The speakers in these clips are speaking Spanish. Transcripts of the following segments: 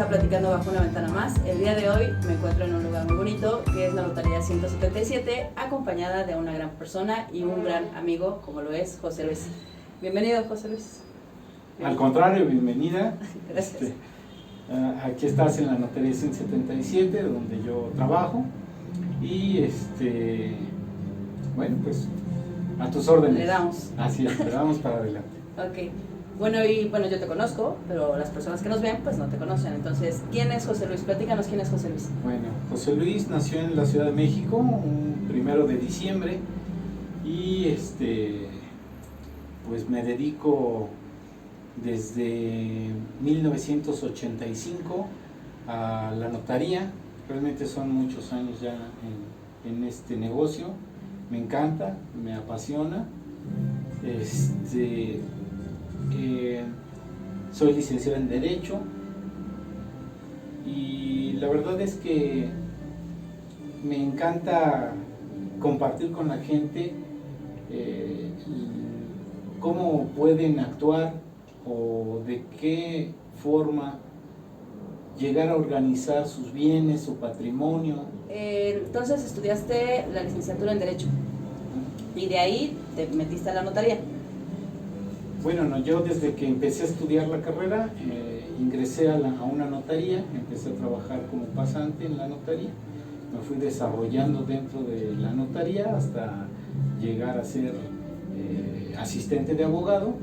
a Platicando Bajo una Ventana Más. El día de hoy me encuentro en un lugar muy bonito, que es la Notaría 177, acompañada de una gran persona y un gran amigo, como lo es José Luis. Bienvenido, José Luis. Al contrario, bienvenida. Gracias. Aquí estás en la Notaría 177, donde yo trabajo. Y bueno, pues a tus órdenes. Le damos. Así es, le damos para adelante. Ok. Bueno, yo te conozco, pero las personas que nos ven, pues no te conocen. Entonces, ¿quién es José Luis? Platícanos quién es José Luis. Bueno, José Luis nació en la Ciudad de México un 1 de diciembre y pues me dedico desde 1985 a la notaría. Realmente son muchos años ya en este negocio. Me encanta, me apasiona. Soy licenciado en Derecho y la verdad es que me encanta compartir con la gente cómo pueden actuar o de qué forma llegar a organizar sus bienes, su patrimonio. Entonces estudiaste la licenciatura en Derecho y de ahí te metiste a la notaría. Bueno, no, yo desde que empecé a estudiar la carrera ingresé a una notaría, empecé a trabajar como pasante en la notaría, me fui desarrollando dentro de la notaría hasta llegar a ser asistente de abogado,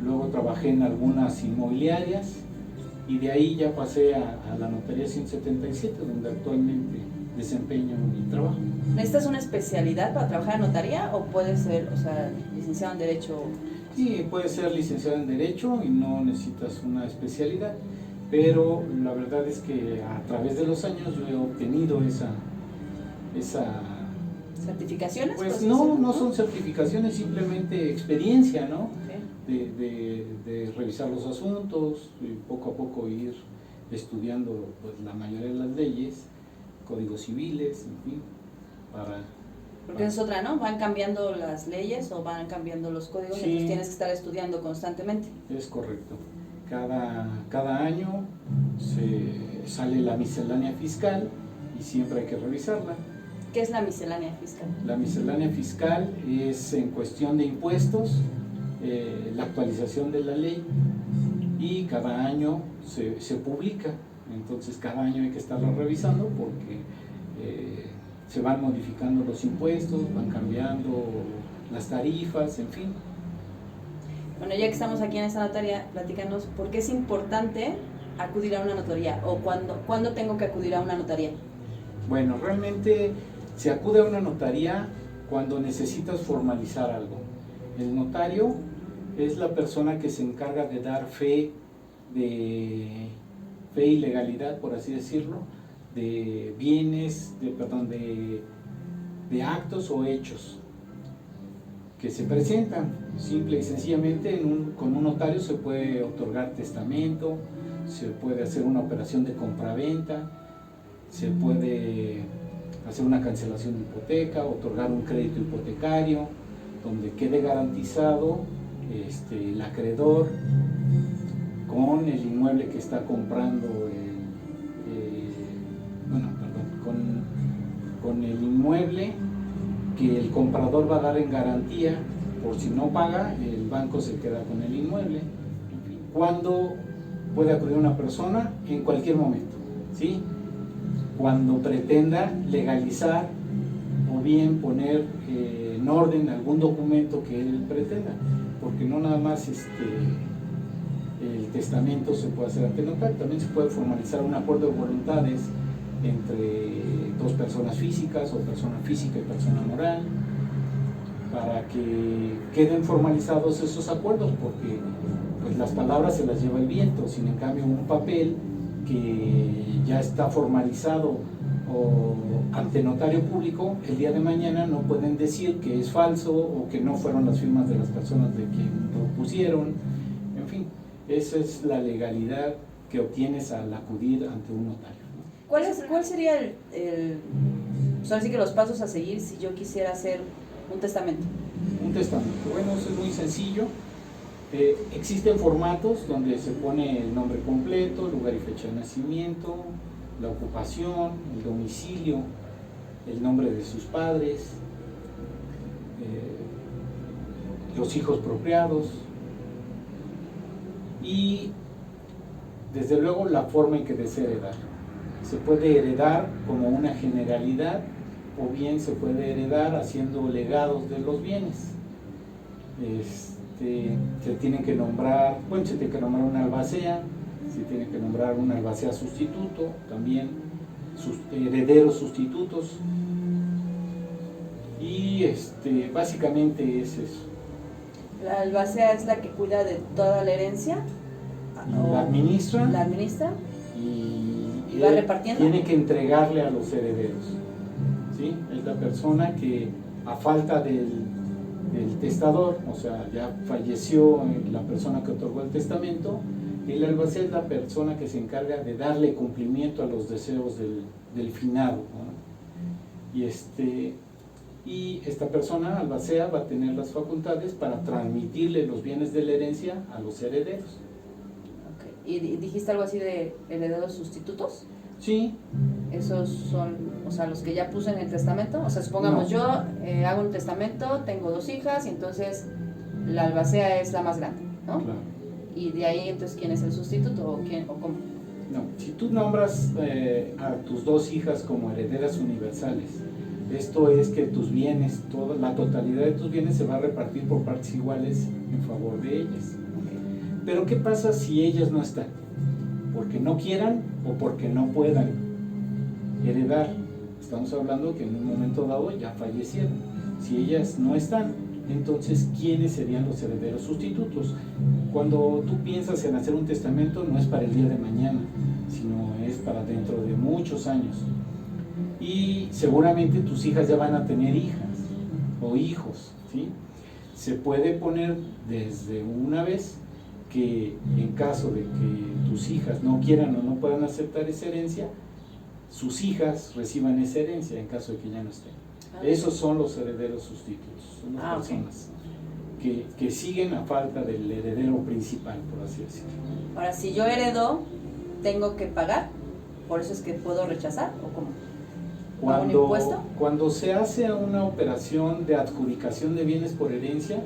luego trabajé en algunas inmobiliarias y de ahí ya pasé a la Notaría 177, donde actualmente desempeño mi trabajo. ¿Necesitas una especialidad para trabajar en notaría o puedes ser, licenciado en Derecho? Sí, puedes ser licenciado en Derecho y no necesitas una especialidad, pero la verdad es que a través de los años yo he obtenido esa ¿Certificaciones? Pues no son certificaciones, simplemente experiencia, ¿no? Okay. De revisar los asuntos y poco a poco ir estudiando pues, la mayoría de las leyes, códigos civiles, en fin, Porque es otra, ¿no? Van cambiando las leyes o van cambiando los códigos, sí, entonces tienes que estar estudiando constantemente. Es correcto. Cada año sale la miscelánea fiscal y siempre hay que revisarla. ¿Qué es la miscelánea fiscal? La miscelánea fiscal es en cuestión de impuestos, la actualización de la ley y cada año se publica. Entonces cada año hay que estarla revisando porque se van modificando los impuestos, van cambiando las tarifas, en fin. Bueno, ya que estamos aquí en esta notaría, platícanos por qué es importante acudir a una notaría o cuándo tengo que acudir a una notaría. Bueno, realmente se acude a una notaría cuando necesitas formalizar algo. El notario es la persona que se encarga de dar fe y legalidad, por así decirlo, de bienes, de actos o hechos que se presentan. Simple y sencillamente con un notario se puede otorgar testamento, se puede hacer una operación de compraventa, se puede hacer una cancelación de hipoteca, otorgar un crédito hipotecario, donde quede garantizado el acreedor con el inmueble que está comprando, con el inmueble que el comprador va a dar en garantía, por si no paga, el banco se queda con el inmueble. ¿Cuándo puede acudir una persona? En cualquier momento, ¿sí? Cuando pretenda legalizar o bien poner en orden algún documento que él pretenda, porque no nada más el testamento se puede hacer ante notario, también se puede formalizar un acuerdo de voluntades entre dos personas físicas o persona física y persona moral para que queden formalizados esos acuerdos, porque pues las palabras se las lleva el viento, sin en cambio un papel que ya está formalizado o ante notario público, el día de mañana no pueden decir que es falso o que no fueron las firmas de las personas de quien lo pusieron. En fin, esa es la legalidad que obtienes al acudir ante un notario. ¿Cuál sería así que los pasos a seguir si yo quisiera hacer un testamento? Un testamento, bueno, eso es muy sencillo. Existen formatos donde se pone el nombre completo, lugar y fecha de nacimiento, la ocupación, el domicilio, el nombre de sus padres, los hijos procreados y desde luego la forma en que desea heredar. Se puede heredar como una generalidad o bien se puede heredar haciendo legados de los bienes. Se tiene que nombrar, bueno, se tiene que nombrar una albacea, se tiene que nombrar una albacea sustituto, también sus herederos sustitutos, y básicamente es eso. ¿La albacea es la que cuida de toda la herencia? La administra. ¿La administra? Y va repartiendo. Tiene que entregarle a los herederos. ¿Sí? Es la persona que, a falta del testador, o sea, ya falleció la persona que otorgó el testamento, y la albacea es la persona que se encarga de darle cumplimiento a los deseos del finado, ¿no? Y esta persona, albacea, va a tener las facultades para transmitirle los bienes de la herencia a los herederos. Okay. ¿Y dijiste algo así de herederos sustitutos? Sí. Esos son, o sea, los que ya puse en el testamento. O sea, supongamos yo hago un testamento, tengo 2 hijas y entonces la albacea es la más grande, ¿no? Claro. Y de ahí entonces ¿quién es el sustituto o quién o cómo? No, si tú nombras a tus 2 hijas como herederas universales, esto es que tus bienes, la totalidad de tus bienes se va a repartir por partes iguales en favor de ellas. Okay. Pero ¿qué pasa si ellas no están? Porque no quieran o porque no puedan heredar. Estamos hablando que en un momento dado ya fallecieron. Si ellas no están, entonces ¿quiénes serían los herederos sustitutos? Cuando tú piensas en hacer un testamento, no es para el día de mañana, sino es para dentro de muchos años. Y seguramente tus hijas ya van a tener hijas o hijos, ¿sí? Se puede poner desde una vez que en caso de que tus hijas no quieran o no puedan aceptar esa herencia, sus hijas reciban esa herencia en caso de que ya no estén. Esos son los herederos sustitutos, son las personas que siguen a falta del heredero principal, por así decirlo. Ahora, si yo heredo, ¿tengo que pagar? ¿Por eso es que puedo rechazar o cómo? ¿Un impuesto? Cuando se hace una operación de adjudicación de bienes por herencia,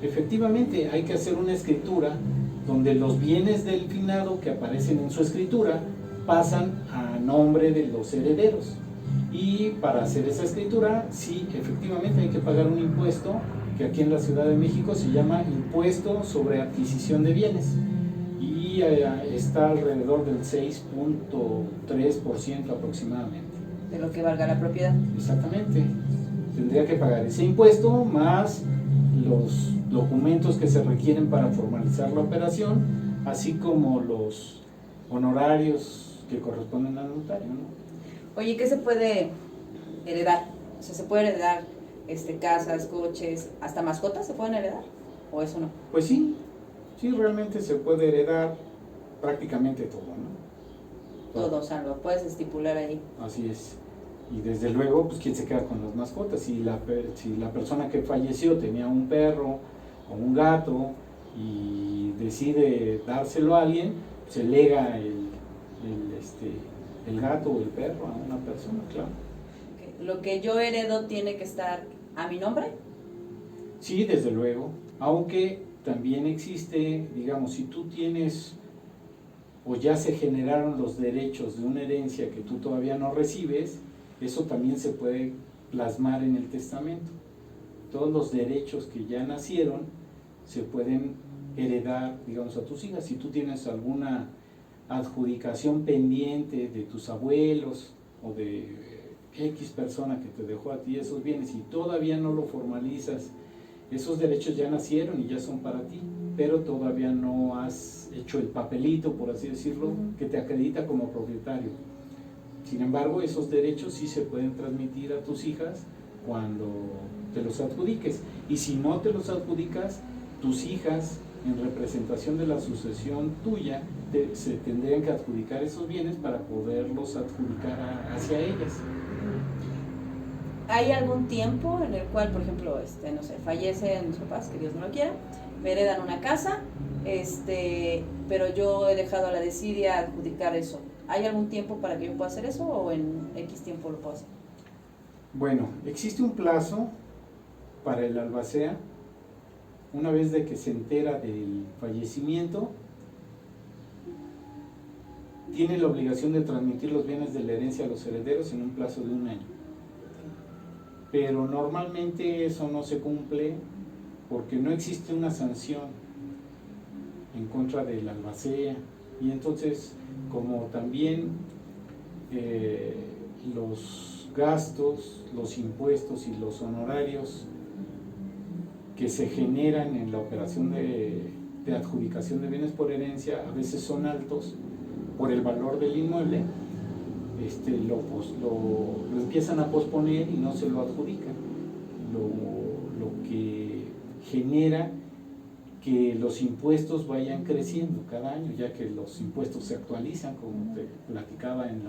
efectivamente hay que hacer una escritura donde los bienes del finado que aparecen en su escritura pasan a nombre de los herederos. Y para hacer esa escritura, sí, efectivamente hay que pagar un impuesto que aquí en la Ciudad de México se llama Impuesto sobre Adquisición de Bienes y está alrededor del 6.3% aproximadamente. De lo que valga la propiedad. Exactamente. Tendría que pagar ese impuesto más los documentos que se requieren para formalizar la operación, así como los honorarios que corresponden al notario, ¿no? Oye, ¿qué se puede heredar? O sea, ¿se puede heredar casas, coches, hasta mascotas se pueden heredar? ¿O eso no? Pues sí, realmente se puede heredar prácticamente todo, ¿no? Todo, o sea, lo puedes estipular ahí. Así es. Y desde luego, pues ¿quién se queda con las mascotas? Si la persona que falleció tenía un perro o un gato y decide dárselo a alguien, se lega el gato o el perro a una persona, claro. Okay. ¿Lo que yo heredo tiene que estar a mi nombre? Sí, desde luego. Aunque también existe, digamos, si tú tienes o ya se generaron los derechos de una herencia que tú todavía no recibes, eso también se puede plasmar en el testamento. Todos los derechos que ya nacieron se pueden heredar, digamos, a tus hijas. Si tú tienes alguna adjudicación pendiente de tus abuelos o de X persona que te dejó a ti esos bienes y todavía no lo formalizas, esos derechos ya nacieron y ya son para ti, pero todavía no has hecho el papelito, por así decirlo, que te acredita como propietario. Sin embargo, esos derechos sí se pueden transmitir a tus hijas cuando te los adjudiques. Y si no te los adjudicas, tus hijas, en representación de la sucesión tuya, se tendrían que adjudicar esos bienes para poderlos adjudicar hacia ellas. ¿Hay algún tiempo en el cual, por ejemplo, no sé, fallecen mis papás, que Dios no lo quiera, me heredan una casa, pero yo he dejado a la desidia adjudicar eso? ¿Hay algún tiempo para que yo pueda hacer eso o en X tiempo lo puedo hacer? Bueno, existe un plazo para el albacea. Una vez de que se entera del fallecimiento, tiene la obligación de transmitir los bienes de la herencia a los herederos en un plazo de 1 año. Pero normalmente eso no se cumple porque no existe una sanción en contra del albacea, y entonces como también los gastos, los impuestos y los honorarios que se generan en la operación de adjudicación de bienes por herencia a veces son altos por el valor del inmueble, lo empiezan a posponer y no se lo adjudican, lo que genera que los impuestos vayan creciendo cada año, ya que los impuestos se actualizan, como te platicaba en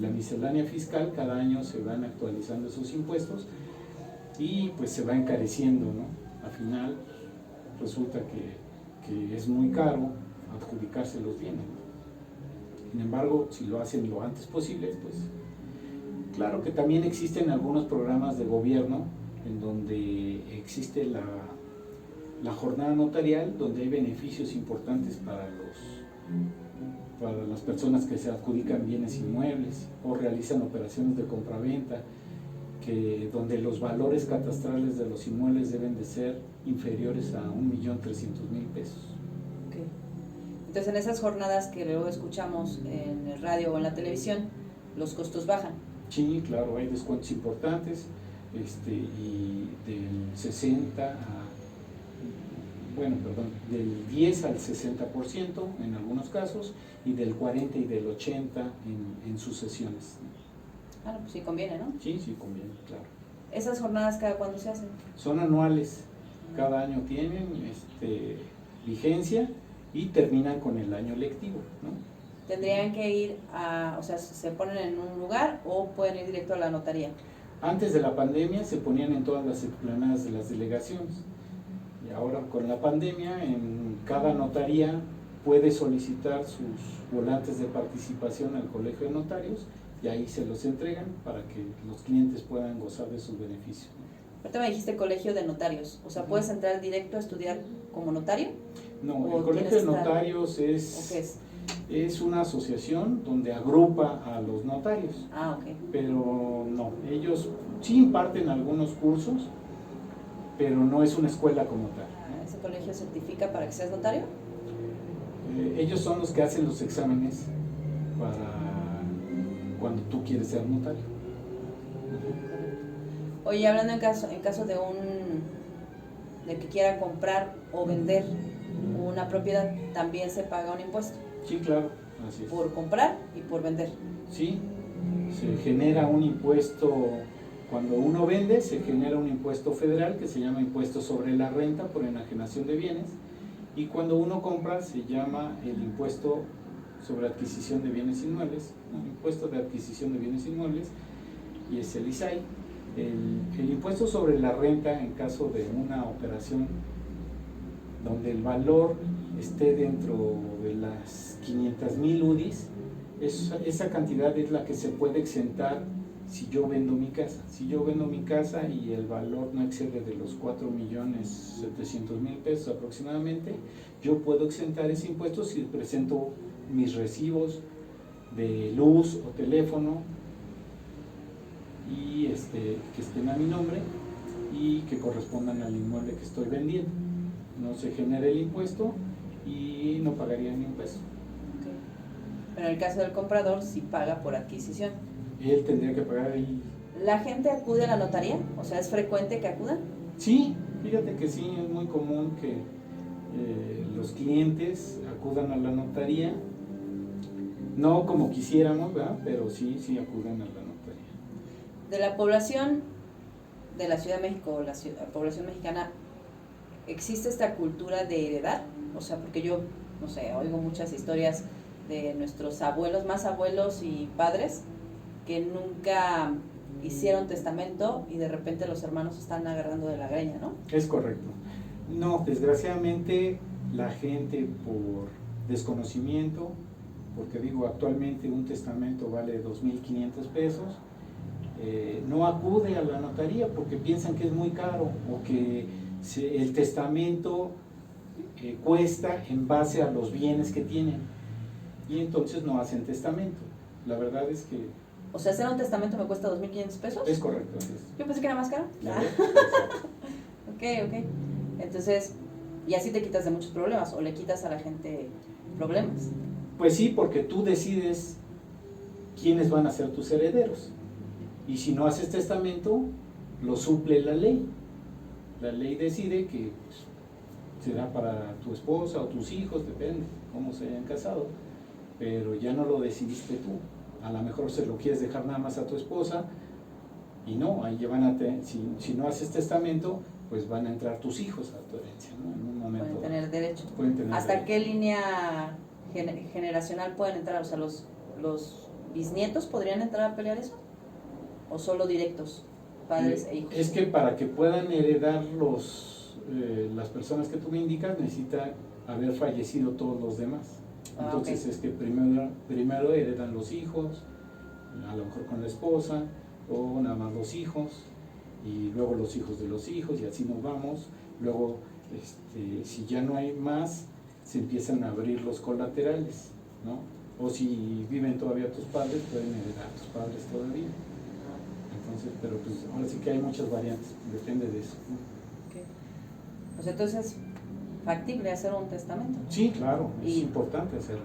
la miscelánea fiscal. Cada año se van actualizando esos impuestos y pues se va encareciendo, ¿no? Al final resulta que es muy caro adjudicarse los bienes. Sin embargo, si lo hacen lo antes posible, pues claro que también existen algunos programas de gobierno en donde existe la jornada notarial, donde hay beneficios importantes para las personas que se adjudican bienes inmuebles o realizan operaciones de compraventa, donde los valores catastrales de los inmuebles deben de ser inferiores a 1.300.000 pesos. Okay. Entonces, en esas jornadas que luego escuchamos en el radio o en la televisión, los costos bajan. Sí, claro, hay descuentos importantes, y del 10 al 60% en algunos casos, y del 40 y del 80 en sucesiones. Ah, pues sí conviene, ¿no? Sí, sí conviene, claro. ¿Esas jornadas cada cuándo se hacen? Son anuales, cada año tienen vigencia y terminan con el año lectivo, ¿no? ¿Tendrían que ir o sea, se ponen en un lugar o pueden ir directo a la notaría? Antes de la pandemia se ponían en todas las explanadas de las delegaciones, y ahora con la pandemia en cada notaría puede solicitar sus volantes de participación al Colegio de Notarios, y ahí se los entregan para que los clientes puedan gozar de sus beneficios. Ahorita me dijiste Colegio de Notarios, o sea, ¿puedes entrar directo a estudiar como notario? No, el Colegio de Notarios es una asociación donde agrupa a los notarios. Ah, ok. Pero no, ellos sí imparten algunos cursos, pero no es una escuela como tal, ¿no? ¿Ese colegio certifica para que seas notario? Ellos son los que hacen los exámenes para cuando tú quieres ser notario. Oye, hablando en caso de que quiera comprar o vender una propiedad, ¿también se paga un impuesto? Sí, claro, así es. ¿Por comprar y por vender? Sí, se genera un impuesto. Cuando uno vende, se genera un impuesto federal que se llama impuesto sobre la renta por enajenación de bienes, y cuando uno compra se llama el impuesto sobre adquisición de bienes inmuebles, impuesto de adquisición de bienes inmuebles, y es el ISAI. El impuesto sobre la renta, en caso de una operación donde el valor esté dentro de las 500,000 UDIs, esa cantidad es la que se puede exentar si yo vendo mi casa. Si yo vendo mi casa y el valor no excede de los 4.700.000 pesos aproximadamente, yo puedo exentar ese impuesto si presento mis recibos de luz o teléfono y que estén a mi nombre y que correspondan al inmueble que estoy vendiendo. No se genera el impuesto y no pagaría ni un peso. Okay. Pero en el caso del comprador, sí paga por adquisición. Él tendría que pagar ¿La gente acude a la notaría? O sea, ¿es frecuente que acudan? Sí, fíjate que sí, es muy común que los clientes acudan a la notaría, no como quisiéramos, ¿verdad? Pero sí acuden a la notaría. De la población de la Ciudad de México, la población mexicana, ¿existe esta cultura de heredar? O sea, porque yo, no sé, oigo muchas historias de nuestros abuelos, más abuelos y padres, que nunca hicieron testamento y de repente los hermanos están agarrando de la greña, ¿no? Es correcto. No, desgraciadamente la gente por desconocimiento, porque digo, actualmente un testamento vale 2,500 pesos, no acude a la notaría porque piensan que es muy caro o que el testamento cuesta en base a los bienes que tienen y entonces no hacen testamento. La verdad es que... O sea, hacer un testamento me cuesta 2,500 pesos. Es correcto. Yo pensé que era más caro. Ok. Entonces, y así te quitas de muchos problemas o le quitas a la gente problemas. Pues sí, porque tú decides quiénes van a ser tus herederos. Y si no haces testamento, lo suple la ley. La ley decide que será para tu esposa o tus hijos, depende cómo se hayan casado, pero ya no lo decidiste tú. A lo mejor se lo quieres dejar nada más a tu esposa y no, ahí ya van a si no haces testamento, pues van a entrar tus hijos a tu herencia, ¿no? En un momento pueden tener derecho. ¿Hasta derecho. qué línea generacional pueden entrar? O sea, los bisnietos podrían entrar a pelear eso, o solo directos, padres e hijos. Es que para que puedan heredar las personas que tú me indicas, necesita haber fallecido todos los demás. Entonces okay. Es que primero heredan los hijos, a lo mejor con la esposa, o nada más los hijos, y luego los hijos de los hijos, y así nos vamos. Luego, si ya no hay más, se empiezan a abrir los colaterales, ¿no? O si viven todavía tus padres, pueden heredar tus padres todavía. Entonces, pero pues ahora sí que hay muchas variantes, depende de eso, ¿no? Okay. Pues entonces, factible hacer un testamento. Sí, claro, es importante hacerlo.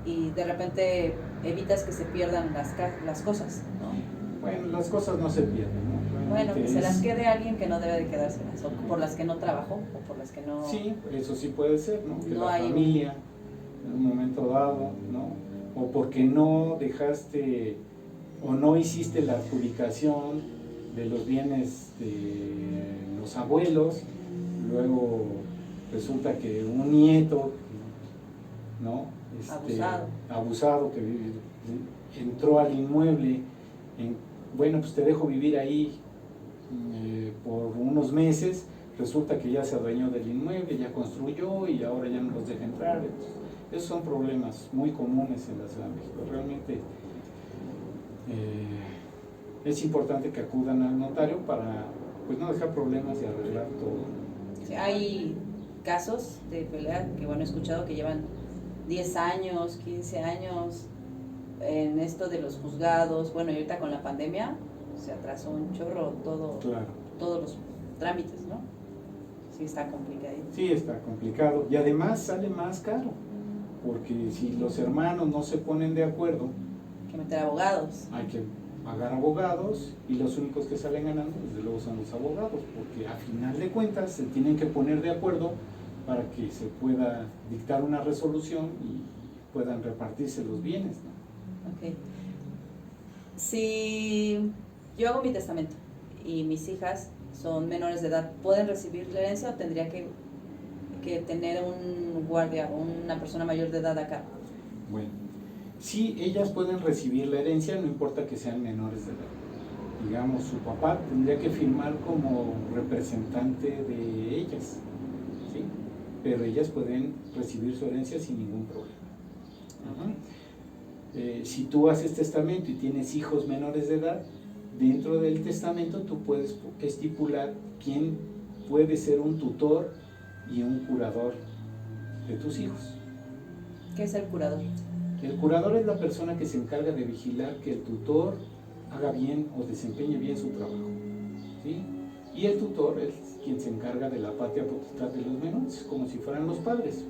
Y de repente evitas que se pierdan las cosas, ¿no? Bueno, las cosas no se pierden, ¿no? Bueno, que se las quede alguien que no debe de quedárselas, o por las que no trabajó, o por las que no... Sí, eso sí puede ser, ¿no? Que no la hay familia, en un momento dado, ¿no? O porque no dejaste o no hiciste la adjudicación de los bienes de los abuelos, luego resulta que un nieto, ¿no? Abusado que entró al inmueble, bueno, pues te dejo vivir ahí por unos meses, resulta que ya se adueñó del inmueble, ya construyó y ahora ya no los deja entrar. Entonces, esos son problemas muy comunes en la Ciudad de México. Realmente es importante que acudan al notario para pues no dejar problemas y arreglar todo. Sí, hay casos de pelea que bueno, he escuchado que llevan 10 años, 15 años en esto de los juzgados. Bueno, y ahorita con la pandemia se atrasó un chorro todo, claro. Todos los trámites, ¿no? Sí, está complicado. Sí, está complicado y además sale más caro, porque si los hermanos no se ponen de acuerdo, hay que meter abogados. Hay que pagar abogados y los únicos que salen ganando desde luego son los abogados, porque a final de cuentas se tienen que poner de acuerdo para que se pueda dictar una resolución y puedan repartirse los bienes, ¿no? Ok. Si yo hago mi testamento y mis hijas son menores de edad, ¿pueden recibir la herencia o tendría que tener un guardia o una persona mayor de edad acá? Bueno, sí, ellas pueden recibir la herencia, no importa que sean menores de edad. Digamos, su papá tendría que firmar como representante de ellas, ¿sí? Pero ellas pueden recibir su herencia sin ningún problema. Si tú haces testamento y tienes hijos menores de edad, dentro del testamento tú puedes estipular quién puede ser un tutor y un curador de tus hijos. ¿Qué es el curador? El curador es la persona que se encarga de vigilar que el tutor haga bien o desempeñe bien su trabajo, ¿sí? Y el tutor es quien se encarga de la patria potestad de los menores, como si fueran los padres.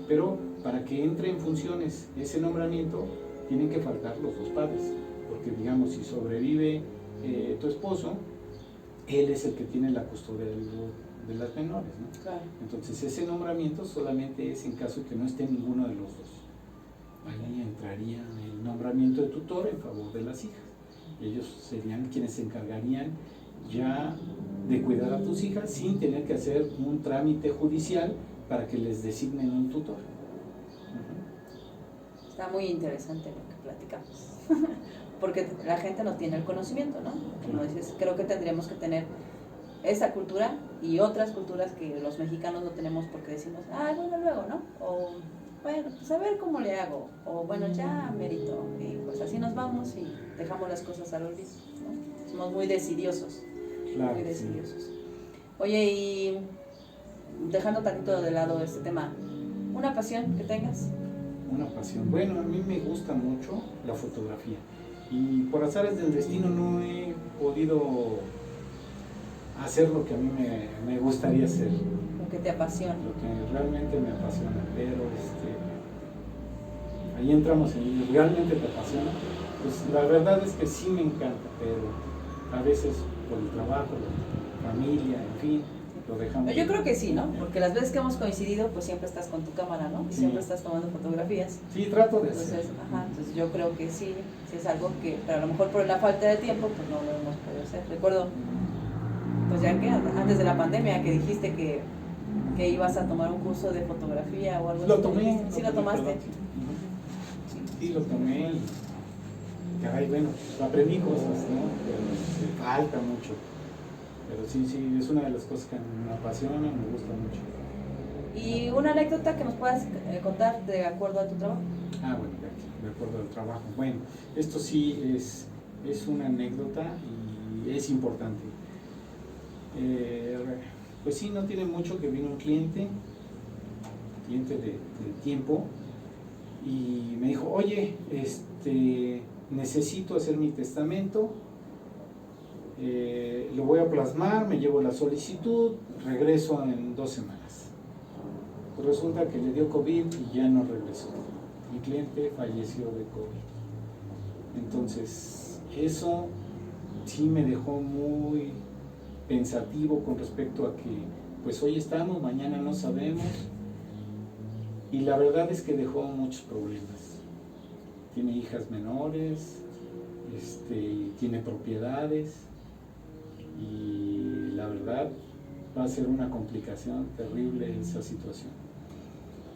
Pero para que entre en funciones ese nombramiento, tienen que faltar los dos padres, porque digamos, si sobrevive tu esposo, él es el que tiene la custodia de las menores, ¿no? Claro. Entonces ese nombramiento solamente es en caso de que no esté ninguno de los dos. Ahí entraría el nombramiento de tutor en favor de las hijas. Ellos serían quienes se encargarían ya de cuidar a tus hijas sin tener que hacer un trámite judicial para que les designen un tutor. Está muy interesante lo que platicamos. porque la gente no tiene el conocimiento, ¿no? Como dices, creo que tendríamos que tener esa cultura y otras culturas que los mexicanos no tenemos porque decimos, bueno, luego, ¿no? O, bueno, pues a ver cómo le hago, o bueno, ya merito, y pues así nos vamos y dejamos las cosas al olvido, ¿no? Somos muy decidiosos, claro, muy decidiosos. Sí. Oye, y dejando tantito de lado este tema, ¿una pasión que tengas? Una pasión. Bueno, a mí me gusta mucho la fotografía y por azares del destino no he podido hacer lo que a mí me gustaría hacer. Lo que te apasiona. Lo que realmente me apasiona, pero ahí entramos en realmente te apasiona. Pues la verdad es que sí me encanta, pero a veces por el trabajo, la familia, en fin, lo dejamos. Yo creo que sí, ¿no? Porque las veces que hemos coincidido, pues siempre estás con tu cámara, ¿no? Y sí. siempre estás tomando fotografías. Sí, trato de entonces, hacer. Entonces yo creo que sí es algo que, pero a lo mejor por la falta de tiempo, pues no lo hemos podido hacer. Recuerdo, pues ya que antes de la pandemia, que dijiste que ibas a tomar un curso de fotografía o algo así. Lo tomé. ¿Sí lo tomaste? Sí, lo tomé y caray, bueno, aprendí cosas, ¿no? Pero falta mucho. Pero sí, es una de las cosas que me apasiona, me gusta mucho. ¿Y una anécdota que nos puedas contar de acuerdo a tu trabajo? Bueno, de acuerdo al trabajo. Bueno, esto sí es una anécdota y es importante. Pues sí, no tiene mucho que vino un cliente de tiempo, y me dijo, oye, necesito hacer mi testamento, lo voy a plasmar, me llevo la solicitud, regreso en 2 semanas. Pues resulta que le dio COVID y ya no regresó. Mi cliente falleció de COVID. Entonces, eso sí me dejó muy pensativo con respecto a que, pues hoy estamos, mañana no sabemos. Y la verdad es que dejó muchos problemas. Tiene hijas menores, tiene propiedades, y la verdad va a ser una complicación terrible esa situación.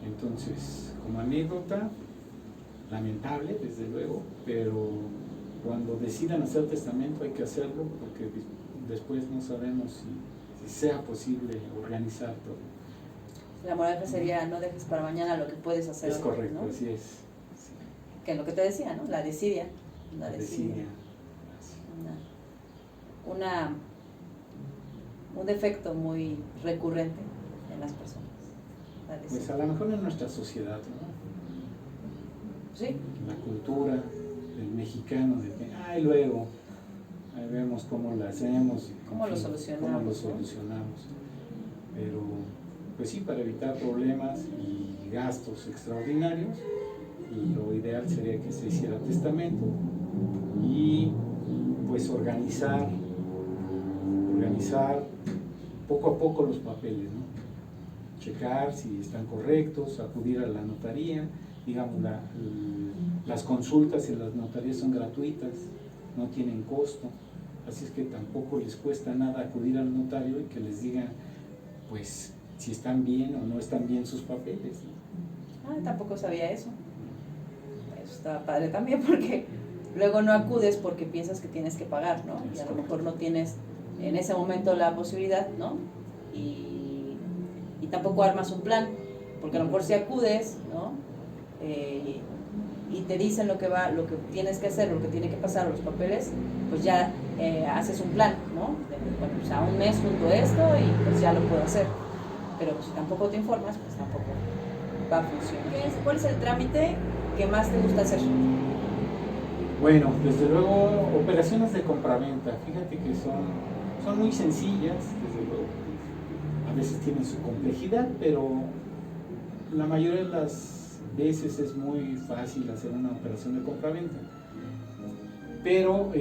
Entonces, como anécdota, lamentable desde luego, pero cuando decidan hacer testamento hay que hacerlo, porque después no sabemos si sea posible organizar todo. La moraleja sería, no dejes para mañana lo que puedes hacer. Es correcto, ¿no? así es. Sí. Que es lo que te decía, ¿no? La desidia. La desidia. Un defecto muy recurrente en las personas. Pues a lo mejor en nuestra sociedad, ¿no? Sí. La cultura del mexicano, de que, luego, ahí vemos cómo lo hacemos. ¿Cómo lo solucionamos? Pero, pues sí, para evitar problemas y gastos extraordinarios, y lo ideal sería que se hiciera testamento y pues organizar poco a poco los papeles, ¿no? Checar si están correctos, acudir a la notaría, digamos, las consultas en las notarías son gratuitas, no tienen costo, así es que tampoco les cuesta nada acudir al notario y que les diga, pues, si están bien o no están bien sus papeles, ¿no? Tampoco sabía eso. Eso está padre también, porque luego no acudes porque piensas que tienes que pagar, ¿no? Y a lo mejor no tienes en ese momento la posibilidad, ¿no? Y tampoco armas un plan, porque a lo mejor si acudes, ¿no? Y te dicen lo que tienes que hacer, lo que tiene que pasar, los papeles, pues ya haces un plan, ¿no? Bueno, pues a un mes junto esto y pues ya lo puedo hacer. Pero si tampoco te informas, pues tampoco va a funcionar. ¿Cuál es el trámite que más te gusta hacer? Bueno, desde luego, operaciones de compraventa, fíjate que son muy sencillas, desde luego. A veces tienen su complejidad, pero la mayoría de las veces es muy fácil hacer una operación de compraventa. Pero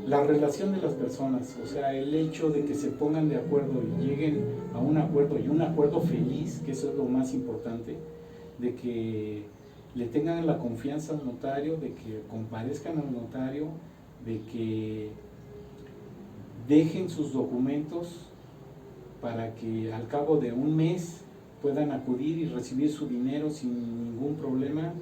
la relación de las personas, o sea, el hecho de que se pongan de acuerdo y lleguen a un acuerdo, y un acuerdo feliz, que eso es lo más importante, de que le tengan la confianza al notario, de que comparezcan al notario, de que dejen sus documentos para que al cabo de un mes puedan acudir y recibir su dinero sin ningún problema.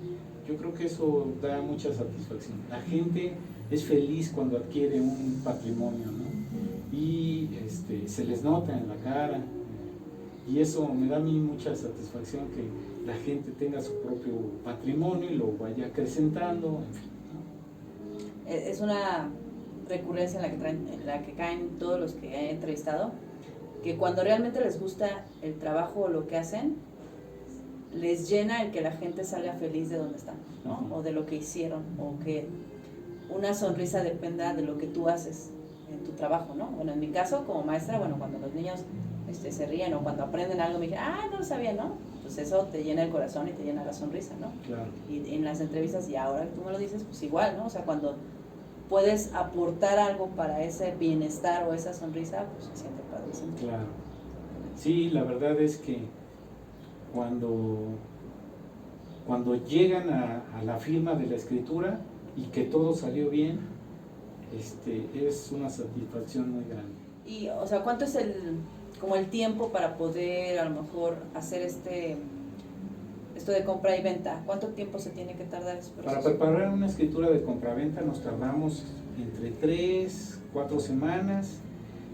Yo creo que eso da mucha satisfacción. La gente es feliz cuando adquiere un patrimonio, ¿no? Y se les nota en la cara. Y eso me da a mí mucha satisfacción, que la gente tenga su propio patrimonio y lo vaya acrecentando, en fin, ¿no? Es una recurrencia en la que caen todos los que he entrevistado, que cuando realmente les gusta el trabajo o lo que hacen, les llena el que la gente salga feliz de donde están, ¿no? O de lo que hicieron, o que una sonrisa dependa de lo que tú haces en tu trabajo, ¿no? Bueno, en mi caso, como maestra, bueno, cuando los niños se ríen o cuando aprenden algo, me dicen, no lo sabía, ¿no? Pues eso te llena el corazón y te llena la sonrisa, ¿no? Claro. Y en las entrevistas, y ahora que tú me lo dices, pues igual, ¿no? O sea, cuando puedes aportar algo para ese bienestar o esa sonrisa, pues se siente padrísimo. Claro. Sí, la verdad es que cuando llegan a la firma de la escritura y que todo salió bien, es una satisfacción muy grande. Y, o sea, ¿cuánto es como el tiempo para poder a lo mejor hacer esto de compra y venta? ¿Cuánto tiempo se tiene que tardar ese proceso? Para preparar una escritura de compra-venta nos tardamos entre 3, 4 semanas,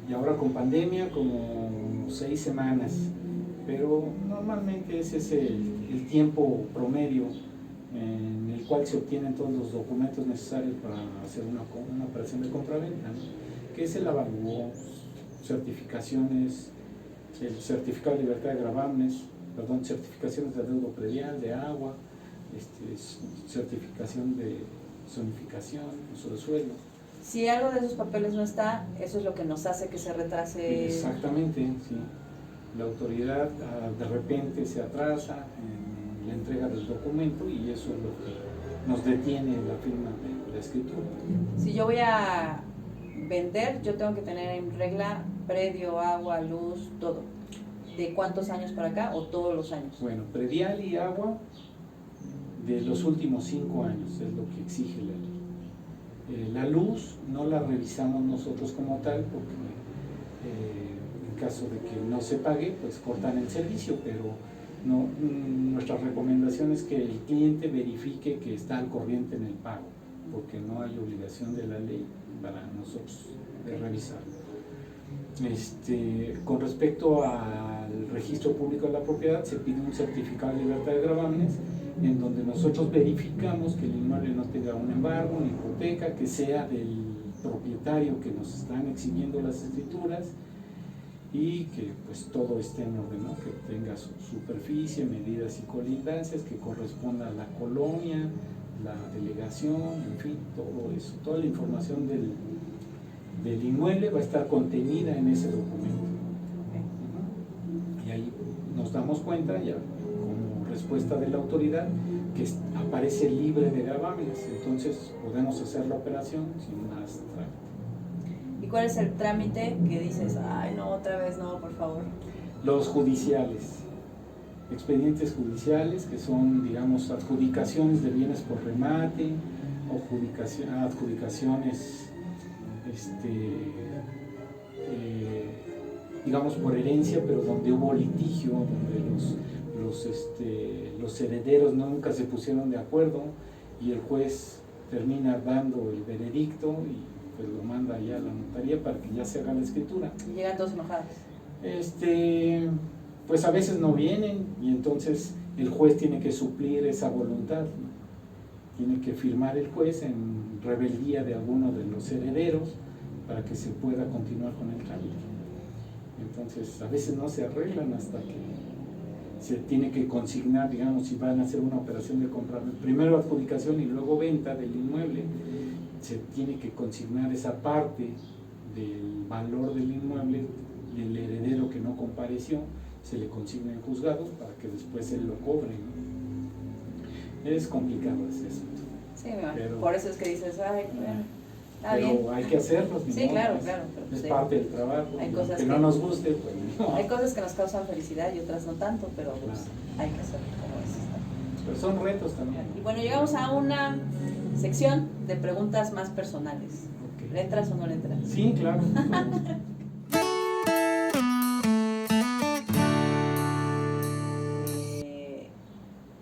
y ahora con pandemia como 6 semanas, pero normalmente ese es el tiempo promedio en el cual se obtienen todos los documentos necesarios para hacer una operación de compra-venta, ¿no? Que es el avalúo, certificaciones, el certificado de libertad de gravámenes, certificaciones de adeudo predial, de agua, certificación de zonificación, uso de suelo. Si algo de esos papeles no está, eso es lo que nos hace que se retrase. Exactamente, sí. La autoridad de repente se atrasa en la entrega del documento y eso es lo que nos detiene la firma de la escritura. Si yo voy a vender, yo tengo que tener en regla predio, agua, luz, todo. ¿De cuántos años para acá o todos los años? Bueno, predial y agua de los últimos 5 años es lo que exige la ley. La luz no la revisamos nosotros como tal, porque en caso de que no se pague, pues cortan el servicio, pero no, nuestra recomendación es que el cliente verifique que está al corriente en el pago, porque no hay obligación de la ley para nosotros de revisarlo. Con respecto al registro público de la propiedad, se pide un certificado de libertad de gravámenes en donde nosotros verificamos que el inmueble no tenga un embargo, una hipoteca, que sea del propietario que nos están exhibiendo las escrituras y que pues todo esté en orden, ¿no? Que tenga su superficie, medidas y colindancias, que corresponda a la colonia, la delegación, en fin, todo eso, toda la información del inmueble va a estar contenida en ese documento. Y ahí nos damos cuenta, ya como respuesta de la autoridad, que aparece libre de gravámenes, entonces podemos hacer la operación sin más trámite. ¿Y cuál es el trámite que dices, ay no, otra vez no, por favor? Los judiciales, expedientes judiciales, que son, digamos, adjudicaciones de bienes por remate, o adjudicaciones digamos por herencia, pero donde hubo litigio, donde los herederos nunca se pusieron de acuerdo y el juez termina dando el veredicto y pues lo manda ya a la notaría para que ya se haga la escritura. Y llegan todos enojados. Pues a veces no vienen y entonces el juez tiene que suplir esa voluntad, ¿no? Tiene que firmar el juez en rebeldía de alguno de los herederos para que se pueda continuar con el trámite. Entonces a veces no se arreglan hasta que se tiene que consignar, digamos, si van a hacer una operación de compra, primero adjudicación y luego venta del inmueble, se tiene que consignar esa parte del valor del inmueble del heredero que no compareció, se le consigna en juzgados para que después él lo cobre, ¿no? Es complicado eso. Sí, pero, por eso es que dices, ay, bueno, está pero bien. hay que hacerlo. Sí, claro, claro. Es sí. parte del trabajo. Hay cosas que no nos guste, pues no. Hay cosas que nos causan felicidad y otras no tanto, pero pues, Claro. hay que hacerlo como es. Pero son retos también. Y bueno, llegamos a una sección de preguntas más personales. Okay. ¿Le entras o no le entras? Sí, claro.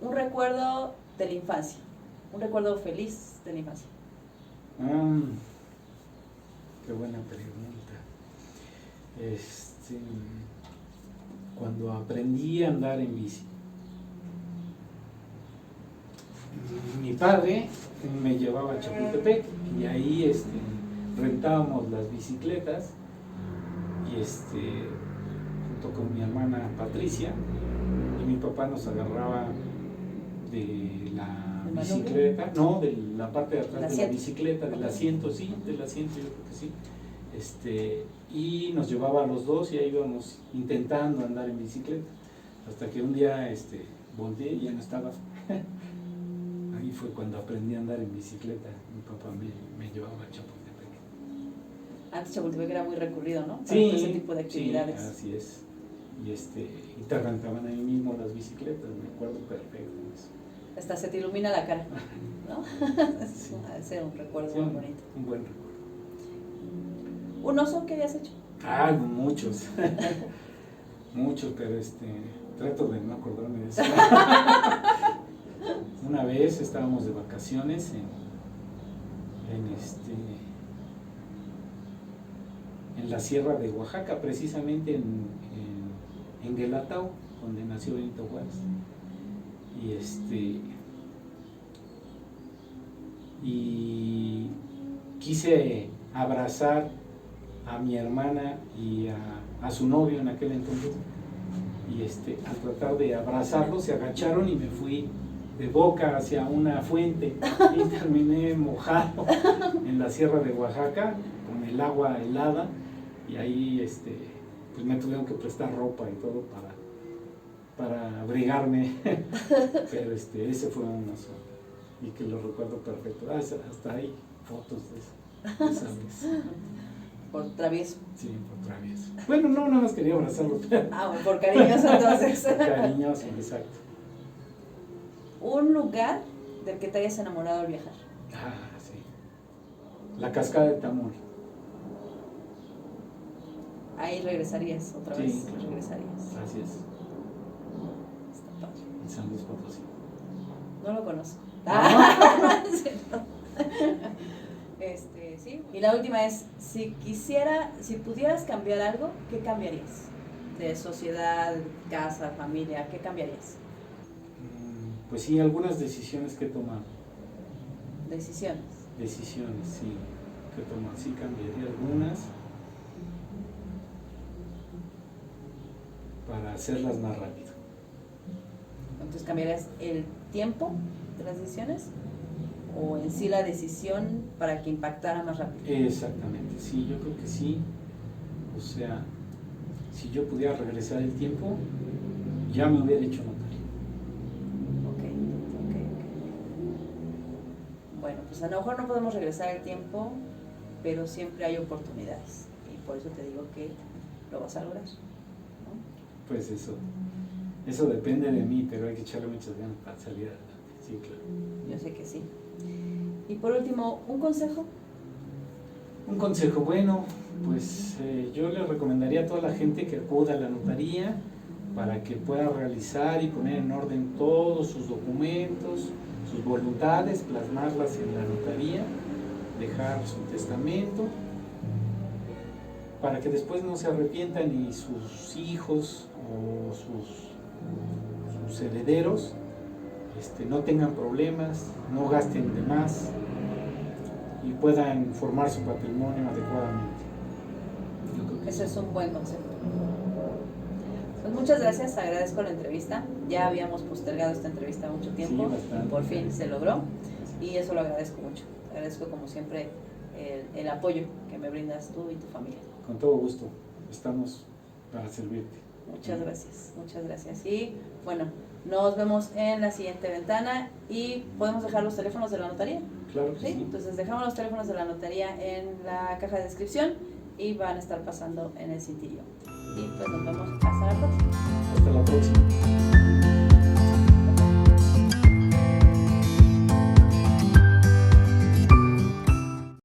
Un recuerdo de la infancia. un recuerdo feliz de la infancia. Qué buena pregunta. Cuando aprendí a andar en bici. Mi padre me llevaba a Chapultepec y ahí rentábamos las bicicletas y junto con mi hermana Patricia, y mi papá nos agarraba de la bicicleta, no, de la parte de atrás de la bicicleta, del asiento, sí, del asiento, yo creo que sí. Y nos llevaba a los dos y ahí íbamos intentando andar en bicicleta, hasta que un día volteé y ya no estaba. Ahí fue cuando aprendí a andar en bicicleta. Mi papá me llevaba a Chapultepec. Antes Chapultepec era muy recurrido, ¿no? Para Sí, ese tipo de actividades. Sí, así es. Y te rentaban ahí mismo las bicicletas, me acuerdo perfecto de eso. Hasta se te ilumina la cara, ¿no? Sí. Ese es un recuerdo Sí, muy bonito. Un buen recuerdo. ¿Un oso que hayas hecho? Muchos. Muchos, pero trato de no acordarme de eso. Una vez estábamos de vacaciones en la sierra de Oaxaca, precisamente en Guelatao, donde nació Benito Juárez. Y quise abrazar a mi hermana y a su novio en aquel entonces, y al tratar de abrazarlo se agacharon y me fui de boca hacia una fuente y terminé mojado en la sierra de Oaxaca con el agua helada, y ahí pues me tuvieron que prestar ropa y todo para abrigarme. Pero ese fue un oso y que lo recuerdo perfecto. Hasta hay fotos de esa vez. Por travieso. Sí, por travieso. Bueno, no, nada más quería abrazarlo. Bueno, por cariñoso entonces. Cariñoso, exacto. Un lugar del que te hayas enamorado al viajar. Sí. La cascada de Tamul. Ahí regresarías otra vez. Sí, claro. Regresarías. Así es. Está padre. En San Luis Potosí. No lo conozco. ¿No? Es cierto. Sí. Y la última es, si pudieras cambiar algo, ¿qué cambiarías? De sociedad, casa, familia, ¿qué cambiarías? Pues sí, algunas decisiones que he tomado. Decisiones, Sí, que he tomado. Sí, cambiaría algunas para hacerlas más rápido. Entonces, ¿cambiarías el tiempo de las decisiones? ¿O en sí la decisión para que impactara más rápido? Exactamente, sí, yo creo que sí. O sea, si yo pudiera regresar el tiempo, ya me hubiera hecho notario. Ok. Bueno, pues a lo mejor no podemos regresar el tiempo, pero siempre hay oportunidades. Y por eso te digo que lo vas a lograr, ¿no? Pues eso depende de mí, pero hay que echarle muchas ganas para salir adelante. Sí, claro. Yo sé que sí. Y por último, ¿un consejo? Un consejo, bueno, pues yo le recomendaría a toda la gente que acuda a la notaría para que pueda realizar y poner en orden todos sus documentos, sus voluntades, plasmarlas en la notaría, dejar su testamento, para que después no se arrepientan ni sus hijos o sus herederos no tengan problemas, no gasten de más y puedan formar su patrimonio adecuadamente. Yo creo que ese es un buen consejo. Pues muchas gracias, agradezco la entrevista. Ya habíamos postergado esta entrevista mucho tiempo, sí, bastante. Y por fin se logró y eso lo agradezco mucho. Agradezco como siempre el apoyo que me brindas tú y tu familia. Con todo gusto, estamos para servirte. Muchas gracias. Y bueno, nos vemos en la siguiente ventana y podemos dejar los teléfonos de la notaría. Claro que ¿Sí? sí. Entonces dejamos los teléfonos de la notaría en la caja de descripción y van a estar pasando en el cintillo. Y pues nos vemos hasta la próxima. Hasta la próxima.